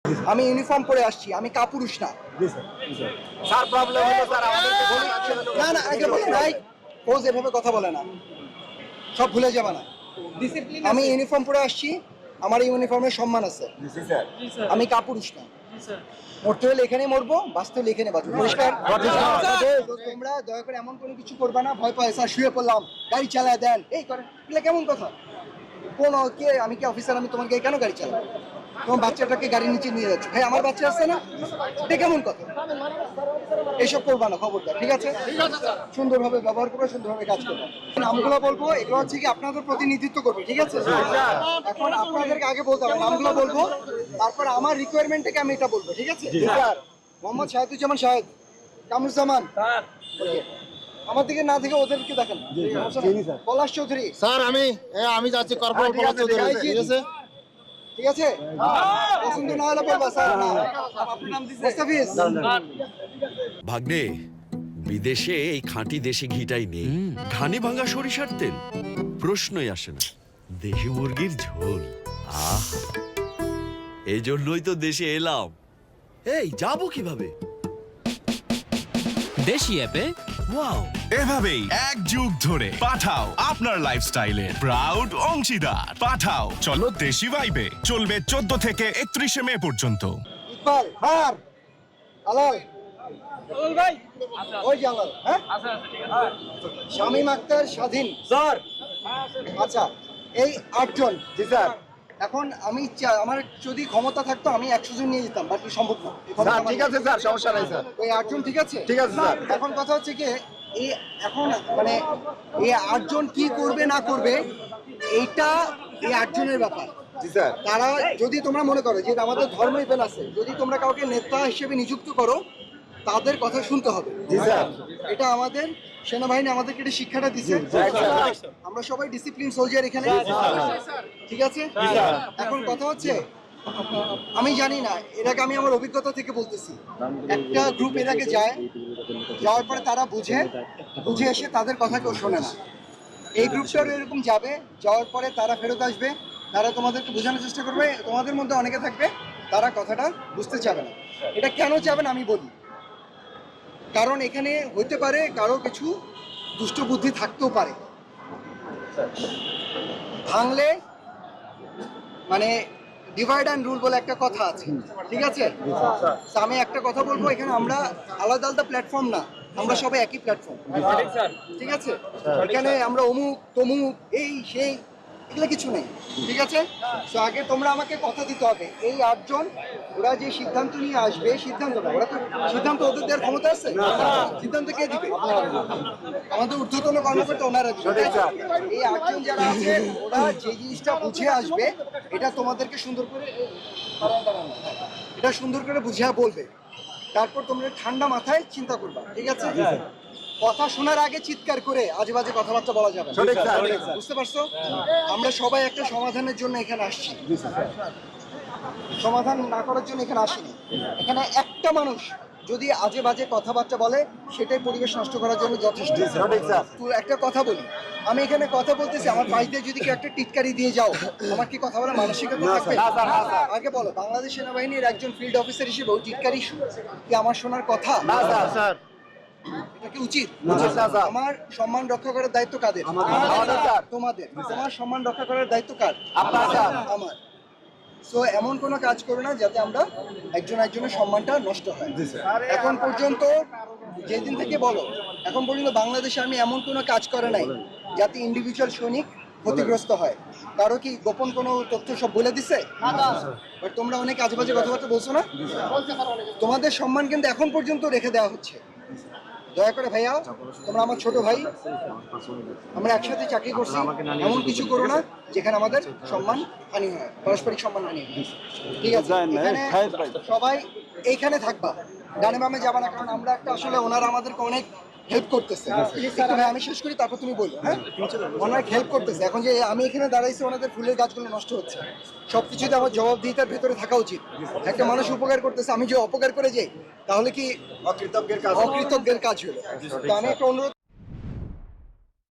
আমি ইউনিফর্ম পরে আসছি, আমি কাপুরুষ না। স্যার প্রবলেম হলো স্যার আমাদেরকে বলি না না, আগে বলি ভাই, পোজ এভাবে কথা বলে না, সব ভুলে যাবে না। আমি ইউনিফর্ম পরে আসছি, আমার ইউনিফর্মের সম্মান আছে। আমি কাপুরুষ না। মরতে হলে এখানে মরবো, বাঁচতে হলে এখানে বাঁচবো। পরিষ্কার? তোমরা দয়া করে এমন কোনো কিছু করবে না, ভয় পায় স্যার শুয়ে পড়লাম, গাড়ি চালায় দেন, এই করেন, এগুলো কেমন কথা? কোন কে, আমি কি অফিসার? আমি তোমাকে কেন গাড়ি চালাবো? তোমার বাচ্চাটাকে গাড়ির নিচে নিয়ে যাচ্ছে, ভাই আমার বাচ্চা আছে না, এটা কেমন কথা? এইসব করবা না, খবরদার, ঠিক আছে? সুন্দরভাবে ব্যবহার করবে, সুন্দরভাবে কাজ করবে। নামগুলো বলবো, এগুলো হচ্ছে কি আপনাদের প্রতিনিধিত্ব করবে, ঠিক আছে? এখন আপনাদেরকে আগে বলতে হবে, নামগুলো বলবো, তারপর আমার রিকোয়ারমেন্ট থেকে আমি এটা বলবো, ঠিক আছে? স্যার মোহাম্মদ শাহেদুজ্জামান শাহেদ, কামরুজ্জামান, আমার দিকে না থেকে ওদেরকে দেখেন। পলাশ চৌধুরী স্যার আমি যাচ্ছি কর্পোরেট পলাশ চৌধুরী, ঠিক আছে? ঠিক আছে, পছন্দ না হলে বলবা স্যার না। আপনার নাম দিছে মুস্তাফিজ। ভাগ্নে, বিদেশে এই খাঁটি দেশি ঘিটাই নেই। ঘানি ভাঙা সরিষার তেল প্রশ্নই আসে না। দেশি মুরগির ঝোল, আহ, এই জন্যই তো দেশে এলাম। এই যাবো কিভাবে? দেশি অ্যাপে ওয়াও, এভাবেই এক যুগ ধরে পাঠাও আপনার লাইফস্টাইলের প্রাউড অংশীদার। পাঠাও চলো দেশি ভাইবে চলবে 14 থেকে 31 মে পর্যন্ত। ইকবাল হার আলাল ভাই, ওই যে আলাল, হ্যাঁ শামীম আক্তার স্বাধীন স্যার। আচ্ছা, এই 8 জন। জি স্যার। এখন আমি আমার যদি ক্ষমতা থাকতো আমি 100 জন নিয়ে যেতাম, বাট সম্ভব না। স্যার ঠিক আছে স্যার, সমস্যা নাই স্যার। ওই 8 জন ঠিক আছে? ঠিক আছে স্যার। এখন কথা হচ্ছে কি, এই এখন মানে এই 8 জন কি করবে না করবে এইটা এই 8 জনের ব্যাপার। জি স্যার। তারা যদি তোমরা মনে করো যে আমাদের ধর্ম ইভেন আছে, যদি তোমরা কাউকে নেতা হিসেবে নিযুক্ত করো, তাদের কথা শুনতে হবে। জি স্যার। এটা আমাদের সেনাবাহিনী আমাদেরকে এটা শিক্ষাটা দিচ্ছে। আমরা সবাই ডিসিপ্লিন সোলজার এখানে, ঠিক আছে? এখন কথা হচ্ছে, আমি জানি না, এর আগে আমি আমার অভিজ্ঞতা থেকে বলতেছি, একটা গ্রুপ এর আগে যায়, যাওয়ার পরে তারা বুঝে এসে তাদের কথা কেউ শোনে না। এই গ্রুপটারও এরকম যাবে, যাওয়ার পরে তারা ফেরত আসবে, তারা তোমাদেরকে বোঝানোর চেষ্টা করবে, তোমাদের মধ্যে অনেকে থাকবে তারা কথাটা বুঝতে চাবে না। এটা কেন চাবে না আমি বলি, কারণ এখানে হতে পারে কারো কিছু দুষ্ট বুদ্ধি থাকতেও পারে। ভাঙলে মানে ডিভাইড অ্যান্ড রুল বলে একটা কথা আছে, ঠিক আছে? তো আমি একটা কথা বলবো, এখানে আমরা আলাদা আলাদা প্ল্যাটফর্ম না, আমরা সবাই একই প্ল্যাটফর্ম, ঠিক আছে? এখানে আমরা অমুক তমুক এই সেই এগুলো কিছু নেই, ঠিক আছে? তো আগে তোমরা আমাকে কথা দিতে হবে, এই 8 জন ওরা যে সিদ্ধান্ত নিয়ে আসবে, সিদ্ধান্ত না, ওরা তো সিদ্ধান্ত ওদের দেওয়ার ক্ষমতা আছে? সিদ্ধান্ত কে দিবে? আমাদের ঊর্ধ্বতন কর্মকর্তা, ওনারা দিবে। এই 8 জন যারা আছে ওরা যে জিনিসটা বুঝে আসবে, এটা তোমাদেরকে সুন্দর করে বুঝিয়ে বলবে, তারপর তোমরা ঠান্ডা মাথায় চিন্তা করবা, ঠিক আছে? কথা শোনার আগে চিৎকার করে আজে বাজে কথাবার্তা বলা যাবে না, বুঝতে পারছো? আমরা সবাই একটা সমাধানের জন্য এখানে আসছি, সমাধান না করার জন্য এখানে আসিনি। এখানে একটা মানুষ যদি আজে বাজে কথাবার্তা বলে, সেটাই পরিবেশ নষ্ট করার জন্য যথেষ্ট। তুই একটা কথা বলি, আমি এখানে কথা বলতেছি, আমার পাশ দিয়ে যদি কেউ একটা টিটকারি দিয়ে যাও, আমার কি কথা বলার মানসিকতা থাকবে? আগে বলো, বাংলাদেশ সেনাবাহিনীর একজন ফিল্ড অফিসার হিসেবে ওই টিটকারি কি আমার শোনার কথা? এটা কি উচিত? আমার সম্মান রক্ষা করার দায়িত্ব কাদের? তোমাদের। তোমার সম্মান রক্ষা করার দায়িত্ব কার? আমার। সো এমন কোনো কাজ করো না যাতে আমরা একজন একজনের সম্মানটা নষ্ট হয়। এখন পর্যন্ত যেদিন থেকে বলো, এখন পর্যন্ত বাংলাদেশে আমি এমন কোনো কাজ করে নাই যাতে ইন্ডিভিজুয়াল সৈনিক ক্ষতিগ্রস্ত হয়। কারো কি গোপন কোনো তথ্য সব বলে দিছে? বাট তোমরা অনেক আজেবাজে কথাবার্তা বলছো না? তোমাদের সম্মান কিন্তু এখন পর্যন্ত রেখে দেওয়া হচ্ছে। দয়া করে ভাইয়া, তোমরা আমার ছোট ভাই, আমরা একসাথে চাকরি করছি, এমন কিছু করো না যেখানে আমাদের সম্মান হানি হয়, পারস্পরিক সম্মান হানি হয়, ঠিক আছে? এখানে সবাই এইখানে থাকবা, ডানে বামে যাবা না, কারণ আমরা একটা আসলে ওনারা আমাদেরকে অনেক হেল্প করতেছে। একটু ভাই আমি শেষ করি, তারপর তুমি বলো। হ্যাঁ, অনেক হেল্প করতেছে। এখন যে আমি এখানে দাঁড়াইছি, ওনাদের ফুলের গাছগুলো নষ্ট হচ্ছে, সবকিছুতে আমার জবাবদিহিতার ভেতরে থাকা উচিত। একটা মানুষ উপকার করতেছে, আমি যে অপকার করে যাই, তাহলে কি অকৃতজ্ঞের কাজ হলো? তো আমি একটা অনুরোধ